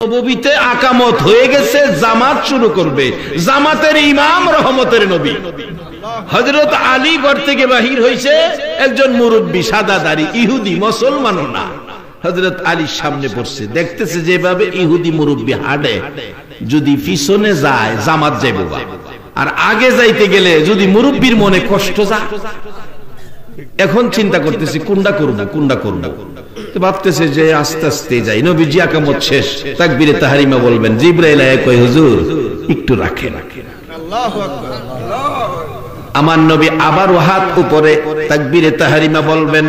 নববীতে আকামত হয়ে গেছে, জামাত শুরু করবে। জামাতের ইমাম রহমতের নবী হযরত আলী ঘর থেকে বাহির হইছে, একজন মুরব্বী সাদা দাড়ি ইহুদি, মুসলমানও না। হযরত আলীর সামনে পড়ছে, দেখতেছে যেভাবে ইহুদি মুরব্বী হাঁটে, যদি পিছনে যায় জামাত যাইব, আর আগে যাইতে গেলে যদি মুরব্বীর মনে কষ্ট যায়। এখন চিন্তা করতেছি কোনটা করব। তো ভাবতেছে যে আস্তে আস্তে যাই। নবীজি আকামত শেষ, তাকবীরে তাহরিমা বলবেন, জিবরাইল আয়া কয় হুজুর একটু রাখেন। আল্লাহু আকবার। আমার নবী আবার হাত উপরে, তাকবীরে তাহরিমা বলবেন,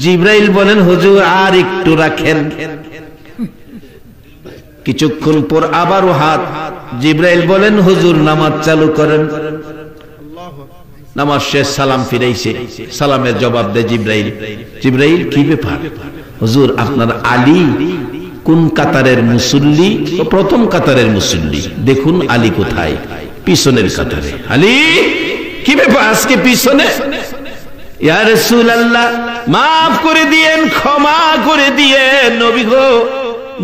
জিবরাইল বলেন হুজুর আর একটু রাখেন। কিছুক্ষণ পর আবার হাত, জিবরাইল বলেন হুজুর নামাজ চালু করেন। নামাজ শেষ, সালাম ফিরাইছে, সালামের জবাব দেয় জিবরাইল। জিবরাইল কি ব্যাপার? হুজুর আপনার আলী কোন কাতারের মুসল্লি? প্রথম কাতারের মুসল্লি। দেখুন আলী কোথায়? পিছনের কাতারে। আলী কি ব্যাপার আজকে পিছনে? ইয়া রাসূলুল্লাহ মাফ করে দিয়েন, ক্ষমা করে দিয়েন নবী গো,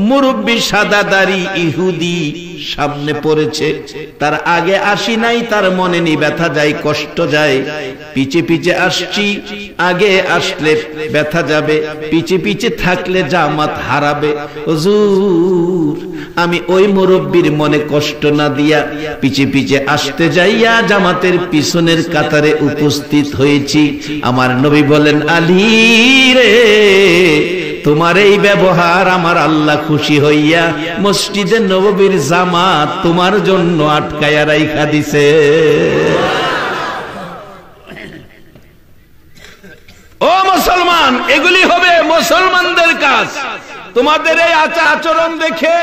মুরব্বী সাদা দাড়ি ইহুদি সামনে পড়েছে, তার আগে আসি নাই, তার মনে নি ব্যথা যায়, কষ্ট যায়। পিছে পিছে আসছি, আগে আসলে ব্যথা যাবে, পিছে পিছে থাকলে জামাত হারাবে। হুজুর আমি ওই মুরব্বীর মনে কষ্ট না দিয়া পিছে পিছে আসতে যাইয়া জামাতের পিছনের কাতারে উপস্থিত হয়েছি। আমার নবী বলেন, আলী রে তোমার এই ব্যবহার আমার আল্লাহ খুশি হইয়া মসজিদে নববীর জামাত তোমার জন্য আটকায়া রাইখা দিছে। ও মুসলমান, এগুলি হবে মুসলমানদের কাজ। তোমাদের এই আচরণ দেখে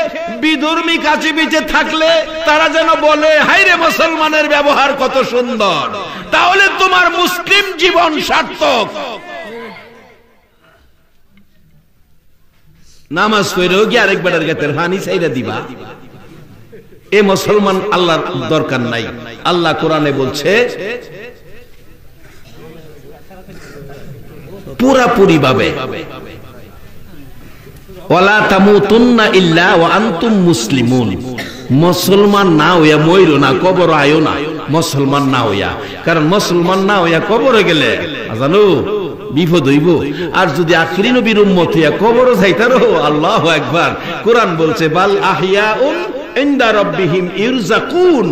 বিধর্মী কাছে পিছে থাকলে তারা যেন বলে, হায় রে মুসলমানের ব্যবহার কত সুন্দর, তাহলে তোমার মুসলিম জীবন সার্থক। নামাজ কইরো কি আরেক বেটার গাতের পানি চাইরা দিবা? এ মুসলমান আল্লাহর দরকার নাই। আল্লাহ কোরআনে বলছে পুরাপুরি ভাবে, ওয়ালা তামুতুন্না ইল্লা ওয়া আনতুম মুসলিমুন। মুসলমান না হইয়া মইরো না, কবর আয়ো না মুসলমান না হইয়া। কারণ মুসলমান না হইয়া কবরে গেলে জানো বিপদ হইব। আর যদি আখিরি নবীর উম্মত হইয়া কবরও যাইতারো, আল্লাহু আকবার। কোরআন বলছে বাল আহইয়াউন ইনদা রাব্বিহিম ইরযাকুন।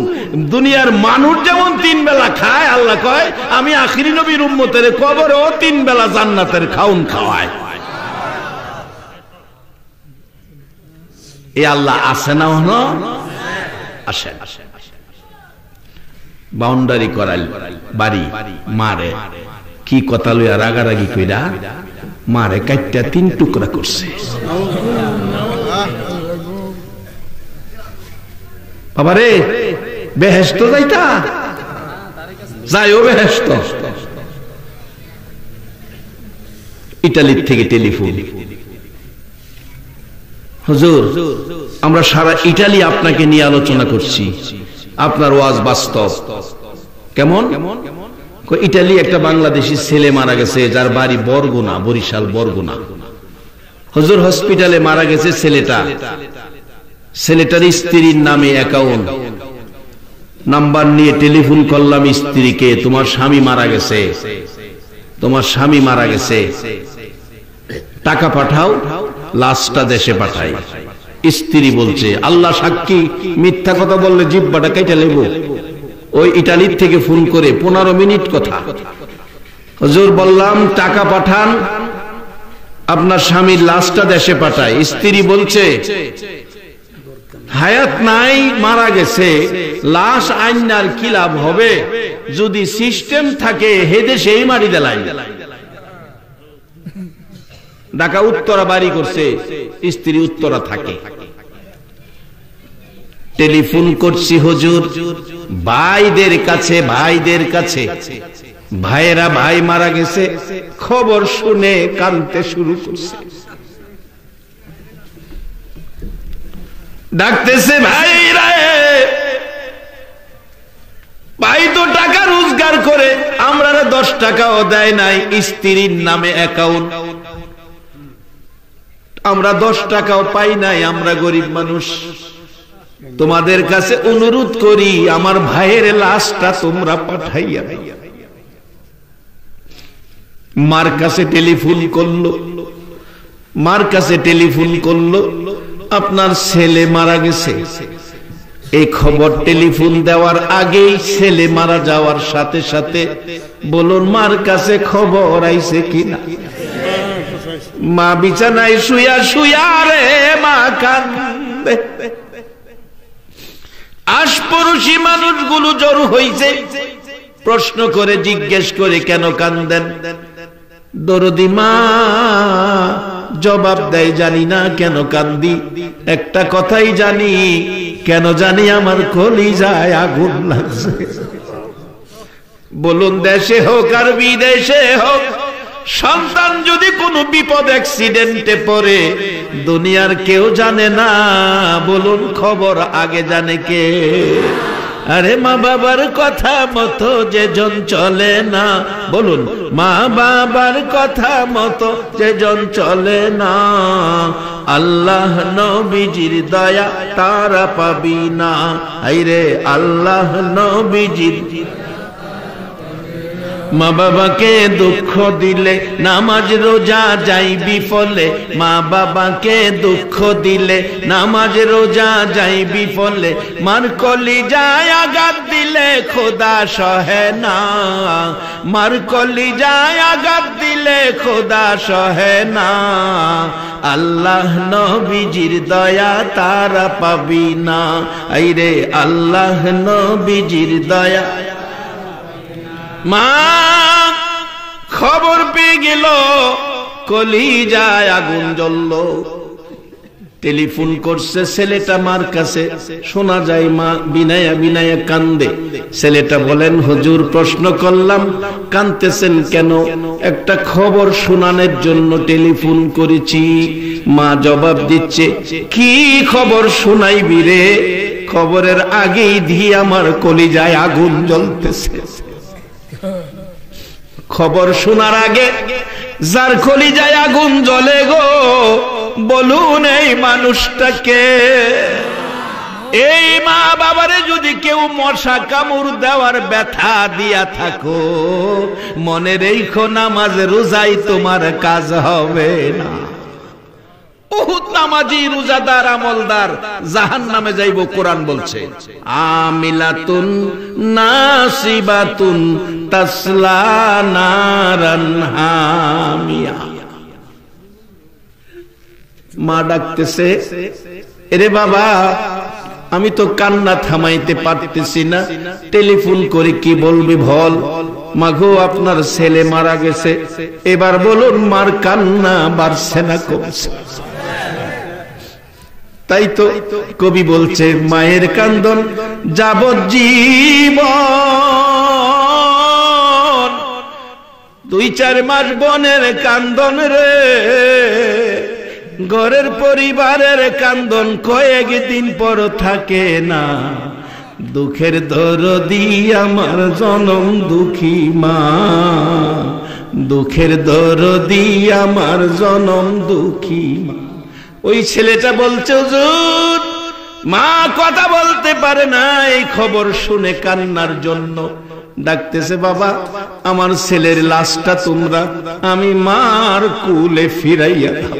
দুনিয়ার মানুষ যেমন তিন বেলা খায়, আল্লাহ কয় আমি আখিরি নবীর উম্মতের কবরেও তিন বেলা জান্নাতের খাউন খাওয়ায়। এই আল্লাহ আছে না? হলো আসে। বাউন্ডারি করাল বাড়ি, মারে কি কথা লইয়া রাগারাগি কইরা মারে কাইটা তিন টুকরা করছে। বাবারে বেহেশত যাইতা যাইও, বেহেশত। ইতালির থেকে টেলিফোন, হুজুর আমরা সারা ইটালি আপনাকে নিয়ে আলোচনা করছি, আপনার ওয়াজ বাস্তব। কেমন? ইটালি একটা বাংলাদেশি ছেলে মারা গেছে, যার বাড়ি বরগুনা, বরিশাল বরগুনা। হুজুর হসপিটালে মারা গেছে ছেলেটার স্ত্রীর নামে অ্যাকাউন্ট নাম্বার নিয়ে টেলিফোন করলাম স্ত্রীকে, তোমার স্বামী মারা গেছে, টাকা পাঠাও, লাশটা দেশে পাঠাই। স্ত্রী বলছে, আল্লাহ সাক্ষী মিথ্যা কথা বললে জিহ্বাটা কেটে নেব। ওই ইটালির থেকে ফোন করে 15 মিনিট কথা। হুজুর বললাম টাকা পাঠান, আপনার স্বামীর লাশটা দেশে পাঠায়। স্ত্রী বলছে হায়াত নাই, মারা গেছে, লাশ আইনার কি লাভ হবে? যদি সিস্টেম থাকে হেদে সেই মারি দেলাই। ঢাকা উত্তরা বাড়ি করছে, স্ত্রী উত্তরা থাকে। টেলিফোন করছি হুজুর ভাইদের কাছে, ভাইয়েরা ভাই মারা গেছে, খবর শুনে কাঁদতে শুরু করছে। ডাকতেছে, ভাই তো টাকা রোজগার করে, আমরা 10 টাকাও দেয় নাই, স্ত্রীর নামে অ্যাকাউন্ট, আমরা 10 টাকাও পাই নাই, আমরা গরিব মানুষ। তোমাদের কাছে অনুরোধ করি আমার ভাইয়ের লাশটা তোমরা পাঠাইয়া। মার কাছে টেলিফোন করলো, মার কাছে টেলিফোন করলো, আপনার ছেলে মারা গেছে। এই খবর টেলিফোন দেওয়ার আগেই ছেলে মারা যাওয়ার সাথে সাথে বলুন মার কাছে খবর আইছে কিনা? মা বিছানায় শুয়া শুয়া রে মা কান্দে। আশপড়শি মানুষগুলো জড়ো হইছে, প্রশ্ন করে জিজ্ঞেস করে কেন কান্দেন? দরদি মা জবাব দেয় জানি না কেন কান্দি, একটা কথাই জানি, কেন জানি আমার কলিজায় আগুন লাগছে। বলুন দেশে হোক আর বিদেশে হোক, সন্তান যদি কোনো বিপদ অ্যাক্সিডেন্টে পড়ে দুনিয়ার কেউ জানে না, বলুন খবর আগে জানে কে? আরে মা বাবার কথা মতো যে জন চলে না, বলুন মা বাবার কথা মতো যে জন চলে না, আল্লাহ নবীজির দয়া তারা পাবি না। আইরে আল্লাহ নবীজির। মা বাবাকে দুঃখ দিলে নামাজ রোজা যাই বিফলে, মা বাবাকে দুঃখ দিলে নামাজ রোজা যাই বিফলে, মার কলিজায় আঘাত দিলে খোদা সহে না, মার কলিজায় আঘাত দিলে খোদা সহে না, আল্লাহ নবীজির দয়া তারা পাবি না। আইরে আল্লাহ নবীজির দয়া। মা খবর পেয়ে গেল, কলিজায় আগুন জ্বলল, টেলিফোন করছে ছেলেটা মার কাছে, শোনা যায় মা বিনায়া বিনায়া কান্দে। ছেলেটা বলেন হুজুর প্রশ্ন করলাম কাঁদতেছেন কেন? একটা খবর শোনানোর জন্য টেলিফোন করেছি। মা জবাব দিচ্ছে কি খবর শোনাইবি রে? খবরের আগেই দিয়ে আমার কলিজায় আগুন জ্বলতেছে। খবর শোনার আগে যার কলিজায় আগুন জ্বলে গো, বলুন এই মানুষটাকে? এই মা বাবারে যদি কেউ মশা কামড় দেওয়ার ব্যথা দিয়া থাকো, মনে রেখো নামাজ রোজাই তোমার কাজ হবে না। বহুত নামাজি রোজাদার আমলদার জাহান্নামে যাইব, কোরআন বলছে আমিলাতুন নাসিবাতুন তাসলা নারান হামিয়া। মা ডাকতেছে, এরে বাবা আমি তো কান্না থামাইতে পারতেছি না, টেলিফোন করে কি বলবি বল। মাগো আপনার ছেলে মারা গেছে, এবার বলুন মার কান্না বাড়ছে না কমছে? তাই তো কবি বলছে মায়ের কান্দন যাবজ্জীবন, 2-4 মাস বনের কান্দন রে, ঘরের পরিবারের কান্দন কয়েকদিন পর থাকে না। দুঃখের দরদি আমার জনম দুঃখী মা, দুঃখের দরদি আমার জনম দুঃখী মা। ওই ছেলেটা বলছে হুজুর মা কথা বলতে পারে না, এই খবর শুনে কান্নার জন্য ডাকতেছে। বাবা আমার ছেলের লাশটা তোমরা আমি মার কুলে ফিরাইয়া দাও।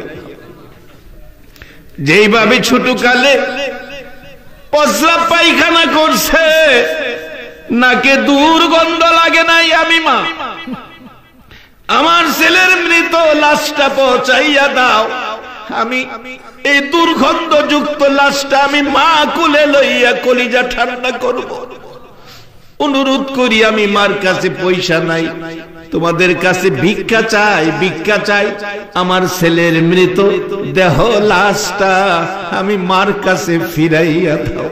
যেইভাবে ছোট কালে প্রস্রাব পায়খানা করছে, নাকে দুর্গন্ধ লাগে নাই, আমি মা আমার ছেলের মৃত লাশটা পৌঁছাইয়া দাও। আমি এই দুর্গন্ধযুক্ত লাশটা আমি মা কুলে লইয়া কলিজা ঠান্ডা করব। অনুরোধ করি, আমি মার কাছে পয়সা নাই, তোমাদের কাছে ভিক্ষা চাই, ভিক্ষা চাই। আমার ছেলের মৃত দেহ লাশটা আমি মার কাছে ফিরাইয়া দাও।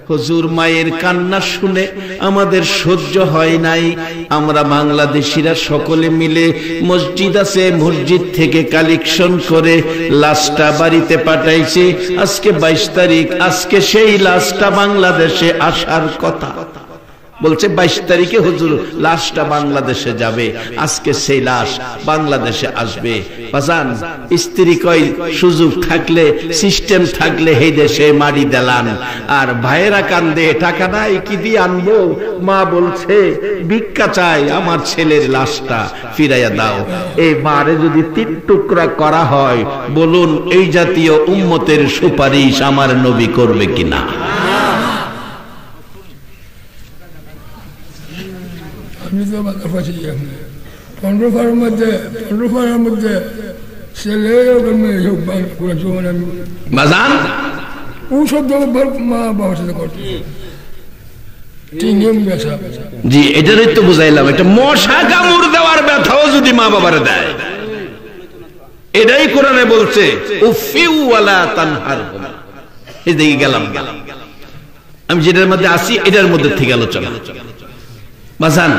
হুজুর মায়ের কান্না শুনে আমাদের সহ্য হয় নাই। আমরা বাংলাদেশিরা সকলে মিলে মসজিদ আছে, মসজিদ থেকে কালেকশন করে লাশটা বাড়িতে পাঠাইছি। আজকে 22 তারিখ, আজকে সেই লাশটা বাংলাদেশে আসার কথা। বলছে 22 তারিখে হুজুর লাশটা বাংলাদেশে যাবে, আজকে সেই লাশ বাংলাদেশে আসবে। বাজান স্ত্রী কই সুযোগ থাকলে সিস্টেম থাকলে এই দেশে মারি দেলান, আর ভাইয়েরা কান্দে টাকা নাই কি দিয়ে আনবো। মা বলছে ভিক্ষা চাই, আমার ছেলের লাশটা ফিরাইয়া দাও। এই মারে যদি 3 টুকরা করা হয়, বলুন এই জাতীয় উম্মতের সুপারিশ আমার নবী করবে কিনা? আমি তো বাধা পাচ্ছি 15 ফারের মধ্যে ছেলে মেয়ে সব বাজান ও সব মা বাবার সাথে করতে জি, এটারই তো বুঝাইলাম। এটা মশা কামড় দেওয়ার ব্যথাও যদি মা বাবারে দেয়, এটাই কোরআনে বলছে উফিউ ওয়ালা তানহারহুমা। এই দিকে গেলাম, আমি যেটার মধ্যে আসি এটার মধ্যে থেকে আলোচনা। বাজান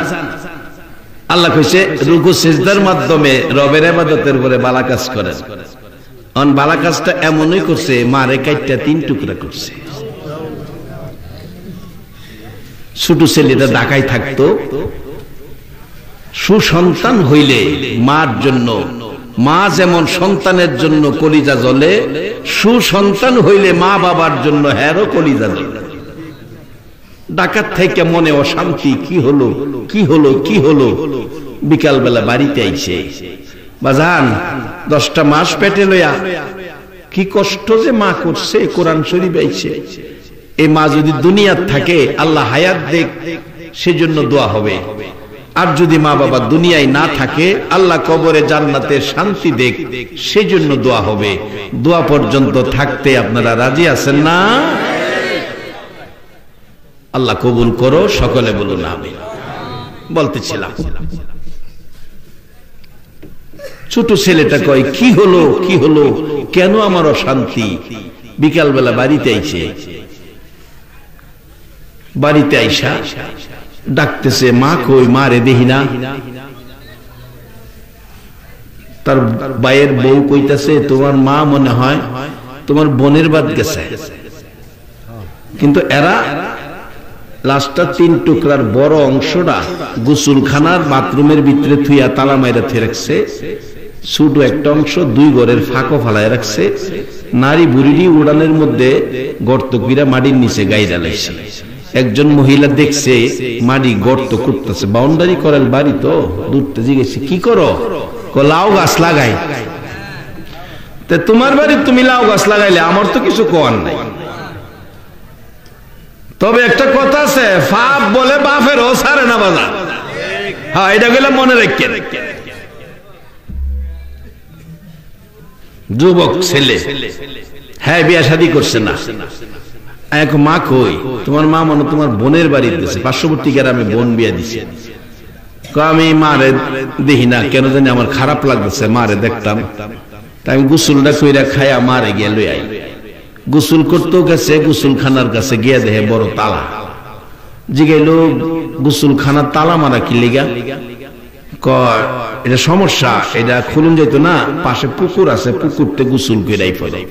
আল্লাহ কইছে রুকু সিজদার মাধ্যমে রবের ইবাদতের উপরে ভালো কাজ করেন। অন ভালো কাজটা এমনই করছে, মারে কাইটটা 3 টুকরা করছে। ছোট ছেলেটা ঢাকায় থাকতো, সুসন্তান হইলে মার জন্য, মা যেমন সন্তানের জন্য কলিজা জ্বলে, সুসন্তান হইলে মা বাবার জন্য হেরো কলিজা জ্বলে। ডাকাত থেকে মনে অশান্তি, কি হলো কি হলো কি হলো। বিকাল বেলা বাড়িতে আইছে, বাজান 10টা মাস পেটে লইয়া কি কষ্ট যে মা করছে, কোরআন শরীফ আইছে। এই মা যদি দুনিয়ার থাকে আল্লাহ হায়াত দেখ, সেজন্য দোয়া হবে। আর যদি মা বাবা দুনিয়ায় না থাকে আল্লাহ কবরে জান্নাতে শান্তি দেখ, সেজন্য দোয়া হবে। দোয়া পর্যন্ত থাকতে আপনারা রাজি আছেন না? আল্লাহ কবুল করো, সকলে বলুন আমিন। বলতেছিলাম ছোট ছেলেটা কয় কি হলো কি হলো, কেন আমার অশান্তি। বিকাল বেলা বাড়িতে আইছে, বাড়িতে আইসা ডাকতেছে মা কই, মা রে দেখি না। তার ভাইয়ের বউ কইতাছে তোমার মা মনে হয় তোমার বোনের বাদ গেছে। কিন্তু এরা লাশটা 3 টুকরার বড় অংশটা গোসলখানার বাথরুমের ভিতরে থুইয়া তালা মাইরা থুয়ে রাখছে, ছোট একটা অংশ 2 ঘরের ফাঁকো ফালায় রাখছে। নারী বুড়িটি উড়ানের মধ্যে গর্ত কইরা মাটির নিচে গাইরা লাইছে। একজন মহিলা দেখছে মাটি গর্ত করতেছে, বাউন্ডারি করেন বাড়ি তো, দূরতে জিজ্ঞেস কি করো, লাউ গাছ লাগাই। তে তোমার বাড়ি তুমি লাউ গাছ লাগাইলে আমার তো কিছু কোয়ার নাই। তবে একটা কথা আছে, ফাপ বলে বাপের ও সারে না বাজার। হ্যাঁ, এটা গেলে মনে রাখেন। যুবক ছেলে, হ্যাঁ বিয়া শাদী করছে না। এক মা কই, তোমার মা মনে তোমার বোনের বাড়ি দিয়েছে, পার্শ্ববর্তী গ্রামে বোন বিয়া দিছে। আমি মারে দেখি না, কেন জানি আমার খারাপ লাগতেছে, মারে দেখতাম। তাই আমি গোসলটা কইরা খাইয়া মারে গিয়ে লই আই। গোসল করতেও গেছে, গোসলখানার কাছে গিয়া দেখে বড় তালা। জিগাইল গোসলখানার তালা মারা কি লিগা? কয় এটা সমস্যা, এটা খুলুন যেত না, পাশে পুকুর আছে, পুকুরতে গোসল কইরাই পড়ে।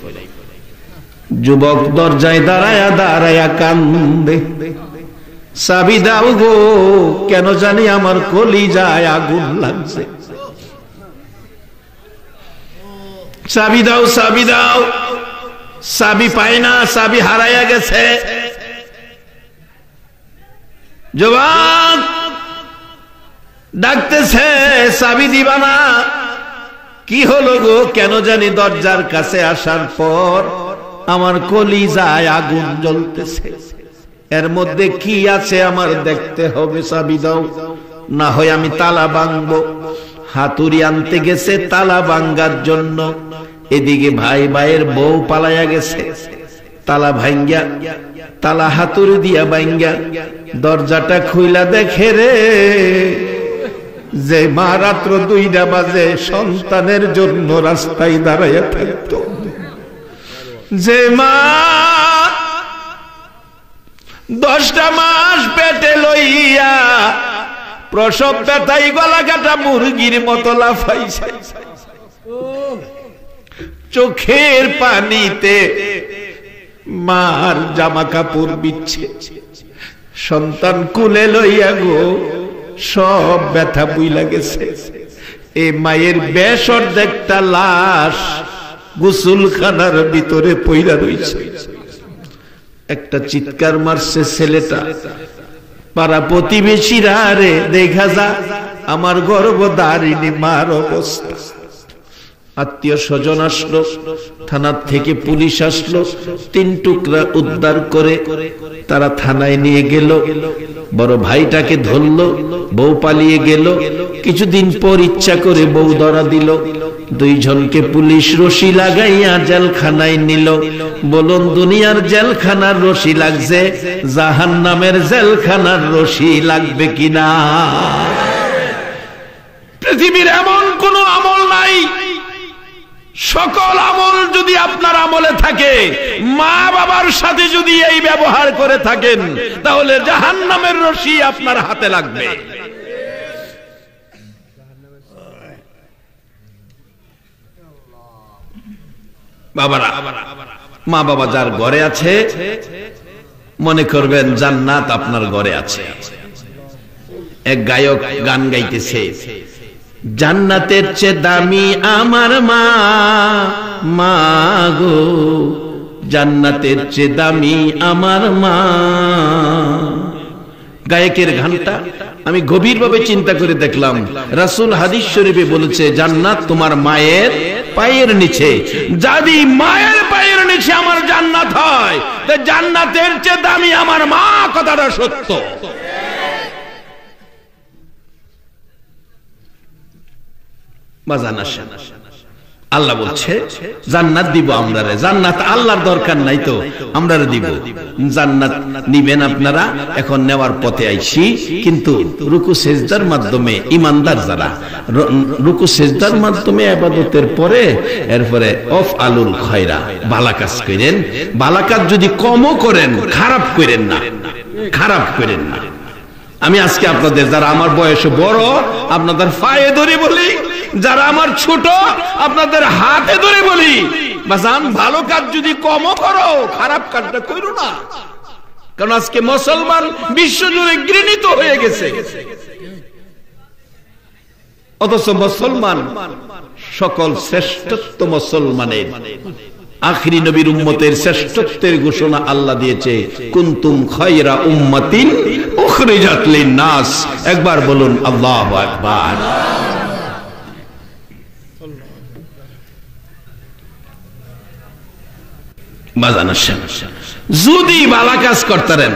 যুবক দরজায় দাঁড়ায়া দাঁড়ায়া কান্দে, চাবি দাও গো, কেন জানি আমার কলিজায় আগুন লাগছে। চাবি দাও চাবি দাও, চাবি পায় না, চাবি হারাইয়া গেছে। যুবক ডাকতেছে চাবি দিবা না? কি হলো গো, কেন জানি দরজার কাছে আসার পর আমার কলিজায় আগুন জ্বলতেছে। এর মধ্যে কি আছে আমার দেখতে হবে, চাবি দাও, না হয় আমি তালা ভাঙবো। হাতুড়ি আনতে গেছে তালা ভাঙ্গার জন্য। এদিকে ভাই ভাইয়ের বউ পালাইয়া গেছে। তালা ভাঙ্গা, তালা হাতুড়ি দিয়া ভাঙ্গা দরজাটা খুইলা দেখে রে, যে মা রাত্র 2টা বাজে সন্তানের জন্য রাস্তায় দাঁড়াইয়া থাকতো, যে মা 10টা মাস পেটে লইয়া প্রসব ব্যথায় গলা কাটা মুরগির মতো লাফাইছে, চোখের পানিতে মার জামা কাপড় বিচ্ছে, সন্তান কুলে লইয়া গো সব ব্যথা বুইলা গেছে। এই মায়ের বেশ অর্ধেকটা লাশ গোসলখানার ভিতরে পইরা রইছে। একটা চিৎকার মারছে ছেলেটা, পাড়া প্রতিবেশীরা রে দেখা যা আমার গর্ভধারিণী মার অবস্থা। আত্মীয় স্বজন আসলো, থানার থেকে পুলিশ আসলো, 3 টুকরা উদ্ধার করে তারা থানায় নিয়ে গেল। বড় ভাইটাকে ধরলো, বউ পালিয়ে গেল। কিছুদিন পর ইচ্ছা করে বউ ধরা দিল। 2 জনকে পুলিশ রশি লাগাইয়া জেলখানায় নিল। বলুন দুনিয়ার জেলখানার রশি লাগছে, জাহান্নামের জেলখানার রশি লাগবে কিনা? পৃথিবীর এমন কোন আমল নাই, সকল আমল যদি আপনার আমলে থাকে, মা বাবার সাথে যদি এই ব্যবহার করে থাকেন, তাহলে জাহান্নামের রশি আপনার হাতে লাগবে। বাবারা, মা বাবা যার ঘরে আছে মনে করবেন জান্নাত আপনার ঘরে আছে। এক গায়ক গান গাইতেছে, জান্নাতের চেয়ে দামি আমার মা, মা গো জান্নাতের চেয়ে দামি আমার মা। গায়কের গানটা আমি গভীরভাবে চিন্তা করে দেখলাম, রাসূল হাদিস শরীফে বলেছে জান্নাত তোমার মায়ের পায়ের নিচে। যদি মায়ের পায়ের নিচে আমার জান্নাত হয়, তো জান্নাতের চেয়ে দামি আমার মা, কথাটা সত্য। আল্লাহ বলছে জান্নাত দিব আমরা। জান্নাত আল্লাহর দরকার নাই তো আমরা দিব। জান্নাত নিবেন আপনারা, এখন নেওয়ার পথে আইছি। কিন্তু রুকু সেজদার মাধ্যমে ইমানদার যারা রুকু সেজদার মাধ্যমে ইবাদতের পরে এরপরে অফ আলুল খয়রা, ভালো কাজ করেন। ভালো কাজ যদি কমও করেন, খারাপ করেন না, খারাপ করেন না। আমি আজকে আপনাদের যারা আমার বয়সে বড় আপনাদের পায়ে ধরে বলি, যারা আমার ছোট আপনাদের হাতে ধরে বলি, বাজান ভালো কাজ যদি কমও করো, খারাপ কাজটা করো না। কারণ আজকে মুসলমান বিশ্বজুড়ে ঘৃণিত হয়ে গেছে, অথচ মুসলমান সকল শ্রেষ্ঠত্ব মুসলমানের। আখিরি নবীর উম্মতের শ্রেষ্ঠত্বের ঘোষণা আল্লাহ দিয়েছে, কুনতুম খায়রা উম্মাতিন উখরিজাত লিন-নাস। একবার বলুন আল্লাহু আকবার। যদি ভালো কাজ করতেন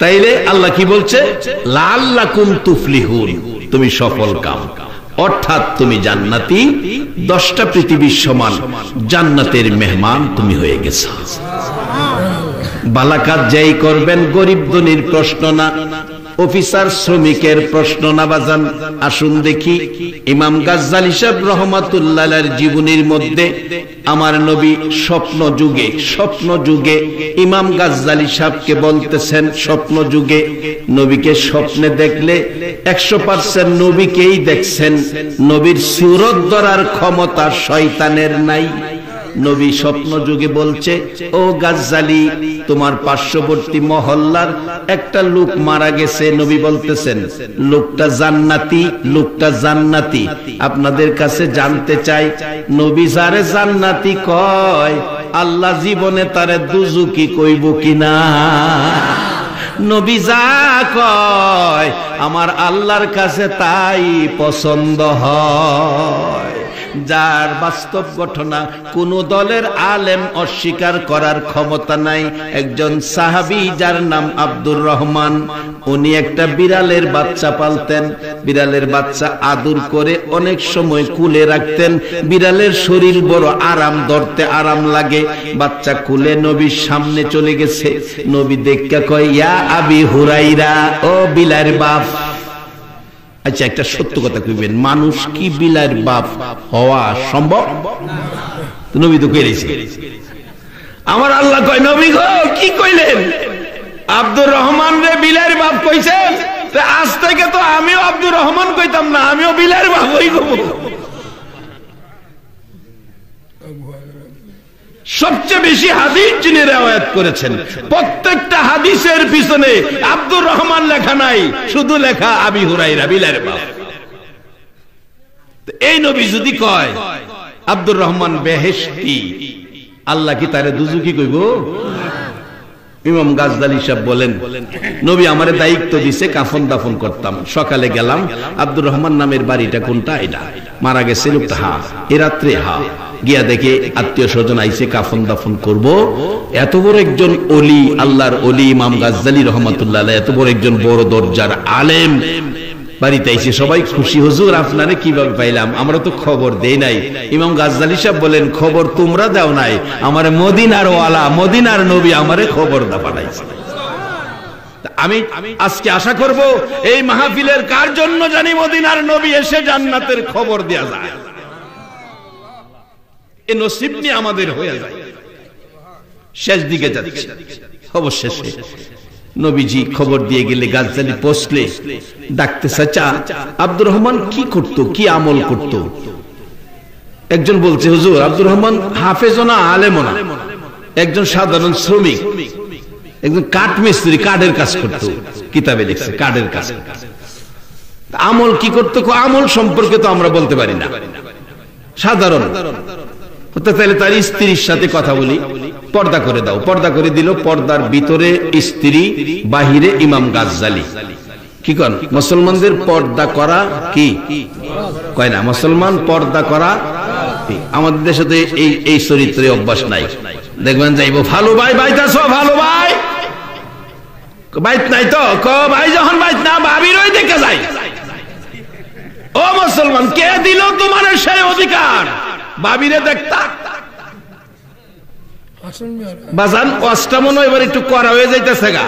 তাইলে আল্লাহ কি বলছে, লাআল্লাকুম তুফলিহুন, তুমি সফল কাম, অর্থাৎ তুমি জান্নাতি, 10টা পৃথিবীর সমান জান্নাতের মেহমান তুমি হয়ে গেছো। ভালো কাজ যেই করবেন, গরিব ধনীর প্রশ্ন না, অফিসার শ্রমিকের প্রশ্ন না বাজান। আসুন দেখি ইমাম গাজ্জালী সাহেব রহমাতুল্লাহ আলাইহির জীবনীর মধ্যে আমার নবী স্বপ্ন যুগে ইমাম গাজ্জালী সাহেবকে বলতেছেন, স্বপ্ন যুগে নবীকে স্বপ্নে দেখলে 100% নবীকেই দেখছেন। নবীর সূরত ধরার ক্ষমতা শয়তানের নাই। নবী স্বপ্ন যুগে বলছে, ও গাজ্জালী তোমার পার্শ্ববর্তী মহল্লার একটা লোক মারা গেছে। নবী বলতেছেন লোকটা জান্নাতি, আপনাদের কাছে জানতে চাই নবী যারে জান্নাতি কয়, আল্লাহ জীবনে তারে দুজুকি কইব কিনা? নবী যা কয় আমার আল্লাহর কাছে তাই পছন্দ হয়। যার বাস্তব ঘটনা কোন দলের আলেম অস্বীকার করার ক্ষমতা নাই। একজন সাহাবী যার নাম আব্দুর রহমান, উনি একটা বিড়ালের বাচ্চা পালতেন। বিড়ালের বাচ্চা আদর করে অনেক সময় কুলে রাখতেন। বিড়ালের শরীর বড় আরাম, ধরতে আরাম লাগে। বাচ্চা কুলে নবীর সামনে চলে গেছে। নবী দেখা কয়, ইয়া আবি হুরাইরা, ও বিলার বাপ। আচ্ছা একটা সত্য কথা কইবেন, মানুষ কি বিলার বাপ হওয়া সম্ভব? নবী তো কইলেছে। আমার আল্লাহ কয়, নবী গো কি কইলেন? আব্দুর রহমান রে বিলার বাপ কইছেন, আজ থেকে তো আমিও আব্দুর রহমান কইতাম না, আমিও বিলার বাপ হই গো। সবচেয়ে বেশি হাদিস যিনি রিওয়ায়াত করেছেন, প্রত্যেকটা হাদিসের পিছনে আব্দুর রহমান লেখা নাই, শুধু লেখা আবি হুরায়রা বিলালের বাপ। এই নবী যদি কয় আব্দুর রহমান বেহেশতি, আল্লাহ কি তারে দুজুকি কইব? ইমাম গাজদালি সাহেব বলেন, নবী আমারে দায়িত্ব দিছে কাফন দাফন করতাম, সকালে গেলাম আব্দুর রহমান নামের বাড়িটা কোনটা, এটা মারা গেছে লোকটা, হা এ রাত্রে, হা গিয়া দেখে আত্মীয় স্বজন আইছে কাফন দাফন করব। এত বড় একজন ওলি, আল্লাহর ওলি ইমাম গাজদালি রহমাতুল্লাহ আলাইহি, এত বড় একজন বড় দরজার আলেম বাড়িতে আইছে, সবাই খুশি। হুজুর আপনারে কিভাবে পাইলাম, আমরা তো খবর দেই নাই। ইমাম গাজদালি সাহেব বলেন, খবর তোমরা দাও নাই, আমারে মদিনার ওয়ালা, মদিনার নবী আমারে খবর দা পাঠাইছে। আমি আজকে আশা করব এই মাহফিলের কার জন্য জানি মদিনার নবী এসে জান্নাতের খবর দেয়া যায়, এ নসিব নিয়ে আমাদের হয়ে যায়। শেষ দিকে যাচ্ছে, অবশেষে নবীজি খবর দিয়ে গেলে গাজদালি পৌঁছলে ডাকতে, চাচা আব্দুর রহমান কি করত, কি আমল করত? একজন বলছে, হুজুর আব্দুর রহমান হাফেজও না আলেমও না, একজন সাধারণ শ্রমিক, একজন কাঠ মিস্ত্রি, কাঠের কাজ করত, কিতাবে লিখছে কাঠের কাজ। আমল কি করতো? আমল সম্পর্কে তো আমরা বলতে পারি না, সাধারণ। তাহলে তার স্ত্রীর সাথে কথা বলি, পর্দা করে দাও, পর্দা করে দিল। পর্দার ভিতরে স্ত্রী, বাহিরে ইমাম গাজদালি। কি কন? মুসলমানদের পর্দা করা কি কয় না? মুসলমান পর্দা করা। আমাদের দেশে তো এই চরিত্রে অভ্যাস নাই। দেখবেন যাইবো, ভালো ভাই বাইতাছ, ভালো ভাই বাইত নাই তো, ভাই যখন বাইত না ভাবিরই দেখে যায়। ও মুসলমান, কে দিল তোমার সেই অধিকার ভাবিরে দেখতা? বাজান ওয়াজটা মনে এবার একটু করা হয়ে যাইতেছে গা।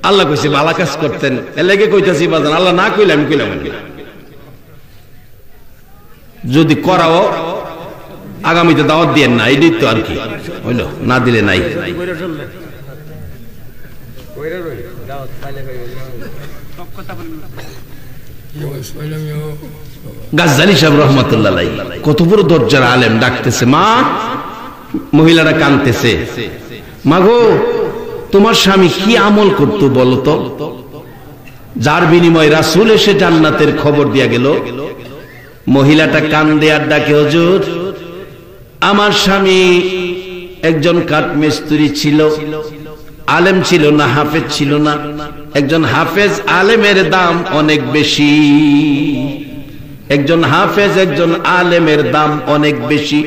আল্লাহ কইছে ভালো কাজ করতেন, এর লাগে কইতাছি বাজান, আল্লাহ না কইলে আমি কইলাম। যদি করাও আগামীতে দাওয়াত দিয়েন না, এই তো আর কি হইলো, না দিলে নাই। গাজদালি সাহেব রহমাতুল্লাহ আলাইহি কত বড় দরজার আলেম, ডাকতেছে, মা। মহিলারা কাঁদতেছে, মাগো তোমার স্বামী কি আমল করতো বলো তো, যার বিনিময়ে রাসূল এসে জান্নাতের খবর দিয়া গেল। মহিলাটা কান্দে আর ডাকে, হুজুর আমার স্বামী একজন কাঠ মিস্ত্রি ছিল, আলেম ছিল না, হাফেজ ছিল না। একজন হাফেজ আলেমের দাম অনেক বেশি, একজন হাফেজ একজন আলেমের দাম অনেক বেশি।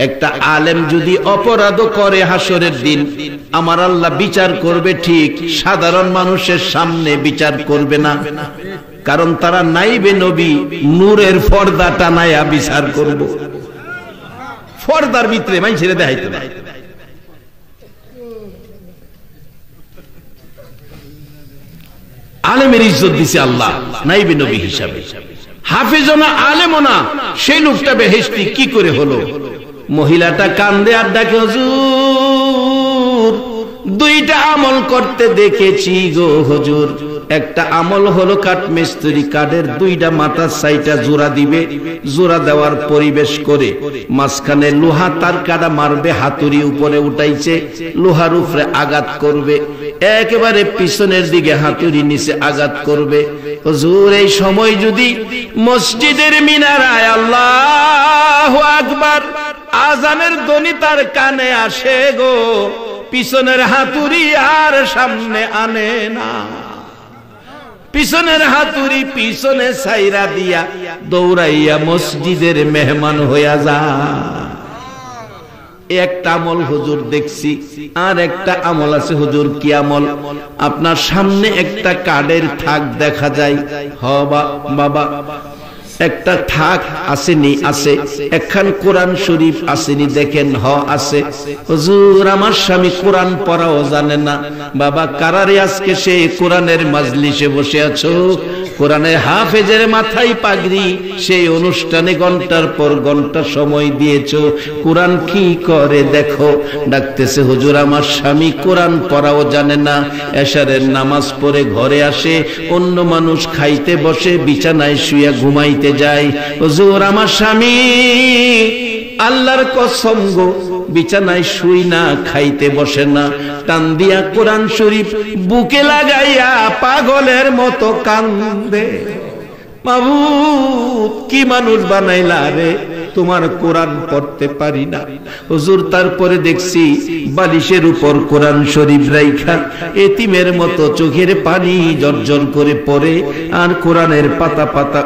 একটা আলেম যদি অপরাধ করে হাসরের দিন আমার আল্লাহ বিচার করবে, ঠিক সাধারণ মানুষের সামনে বিচার করবে না, কারণ তারা নাইবে নবী নূরের পর্দা টানায়া বিচার করব। পর্দার ভিতরে মানুষের দেখাইতে না। আলেমের ইজ্জত দিছে আল্লাহ নাইবে নবী হিসাবে, হাফেজও না আলেমও না, সেই লোকটা বেহেশতি কি করে হলো? মহিলাটা কান্দে আর ডাকে, হুজুর দুইটা আমল করতে দেখেছি গো হুজুর। একটা আমল হলো কাঠ মিস্ত্রি, কাঠের দুইটা মাথার সাইটা জোড়া দিবে, জোড়া দেওয়ার পরিবেশ করে মাঝখানে লোহা তার কাটা মারবে, হাতুড়ি উপরে উঠাইছে, লোহার উপরে আঘাত করবে, একেবারে পিছনের দিকে হাতুড়ি নিচে আঘাত করবে। হুজুর এই সময় যদি মসজিদের মিনারায় আল্লাহু আকবার আজানের ধ্বনি তার কানে আসে গো, পিছনের হাতুড়ি আর সামনে আনে না, পিছনের হাতুড়ি পিছনে ছাইরা দিয়া দৌড়াইয়া মসজিদের মেহমান হইয়া যা। একটা আমল হুজুর দেখছি, আর একটা আমল আছে হুজুর। কি আমল? আপনার সামনে একটা কাঠের থাক দেখা যায়, বাবা একটা থাক আসেনি? আছে। একখান কোরআন শরীফ আসেনি? দেখেন, আছে। হুজুর আমার স্বামী কোরআন পড়াও জানে না। বাবা কারারে আজকে সে কোরআনের মাজলিসে বসে আছো, কোরআনের হাফেজের মাথায় পাগড়ি, সেই অনুষ্ঠানে ঘন্টার পর ঘন্টা সময় দিয়েছো, কোরআন কি করে দেখো। ডাকতেছে, হুজুর আমার স্বামী কোরআন পড়াও জানে না, এশারের নামাজ পড়ে ঘরে আসে, অন্য মানুষ খাইতে বসে বিছানায় শুয়ে ঘুমাইতে যায়, হুজুর আমার স্বামী আল্লাহর কসম গো বিছানায় শুই না, খাইতে বসে না, টান দিয়া কোরআন শরীফ বুকে লাগাইয়া পাগলের মতো কান্দে। মাবুদ কি মানুষ বানাইলা রে, তোমার কোরআন পড়তে পারি না। হুজুর তারপরে দেখছি বালিশের উপর কোরআন শরীফ রাইখা এতিমের মতো চোখের পানি জর্জর করে পড়ে, আর কোরআনের পাতা পাতা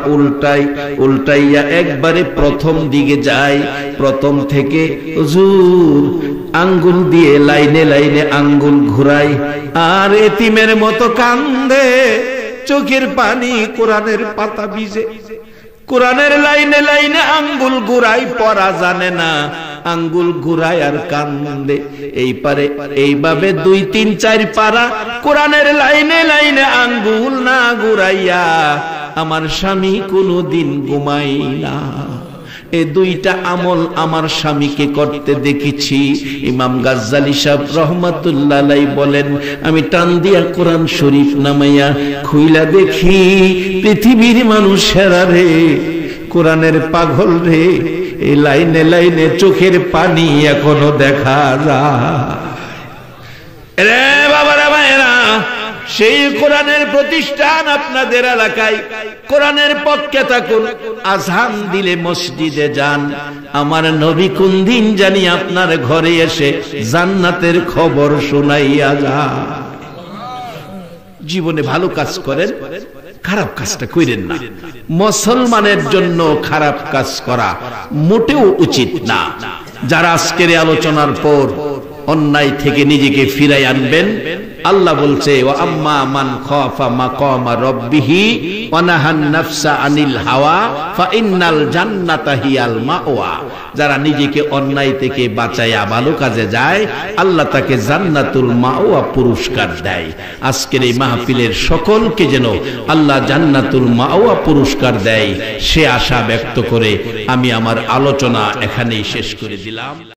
উল্টাইয়া একবারে প্রথম দিকে যায়, প্রথম থেকে হুজুর আঙ্গুল দিয়ে লাইনে লাইনে আঙ্গুল ঘুরাই, আর এতিমের মতো কান্দে, চোখের পানি কোরআনের পাতা ভিজে, কোরআনের লাইনে লাইনে আঙ্গুল ঘুরাই, পড়া জানে না, আঙ্গুল ঘুরাই আর কান্দে। এই পারে এইভাবে 2, 3, 4 পারা কোরআনের লাইনে লাইনে আঙ্গুল না ঘুরাইয়া আমার স্বামী কোনোদিন ঘুমাই না। এই 2টা আমল আমার স্বামীকে করতে দেখেছি। ইমাম গাজ্জালী সাহেব রহমাতুল্লাহ আলাইহি বলেন, আমি টান দিয়া কোরআন শরীফ নামাইয়া খুইলা দেখি পৃথিবীর মানুষেরা রে, কোরআনের পাগল রে, এই লাইনে লাইনে চোখের পানি এখনো দেখা যায় রে বাবারা ভাইরা। সেই কোরআনের প্রতিষ্ঠান আপনাদের এলাকায়, কোরআনের পক্ষে থাকুন, আযান দিলে মসজিদে যান। আমার নবী কোন দিন জানি আপনার ঘরে এসে জান্নাতের খবর শোনাইয়া যায়। জীবনে ভালো কাজ করেন, খারাপ কাজটা করেন না। মুসলমানের জন্য খারাপ কাজ করা মোটেও উচিত না। যারা আজকের আলোচনার পর অন্যায় থেকে নিজেকে ফিরাই আনবেন, আল্লাহ বলছে ওয়া আম্মা মান খাফা মাকামা রাব্বিহি ওয়া নাহান নাফসা আনিল হাওয়া ফা ইন্নাল জান্নাতা হিয়াল মাওয়া। যারা নিজেকে অন্যায় থেকে বাঁচায়া ভালো কাজে যায়, আল্লাহ তাকে জান্নাতুল মাওয়া পুরস্কার দেয়। আজকের এই মাহফিলের সকলকে যেন আল্লাহ জান্নাতুল মাওয়া পুরস্কার দেয়, সে আশা ব্যক্ত করে আমি আমার আলোচনা এখানেই শেষ করে দিলাম।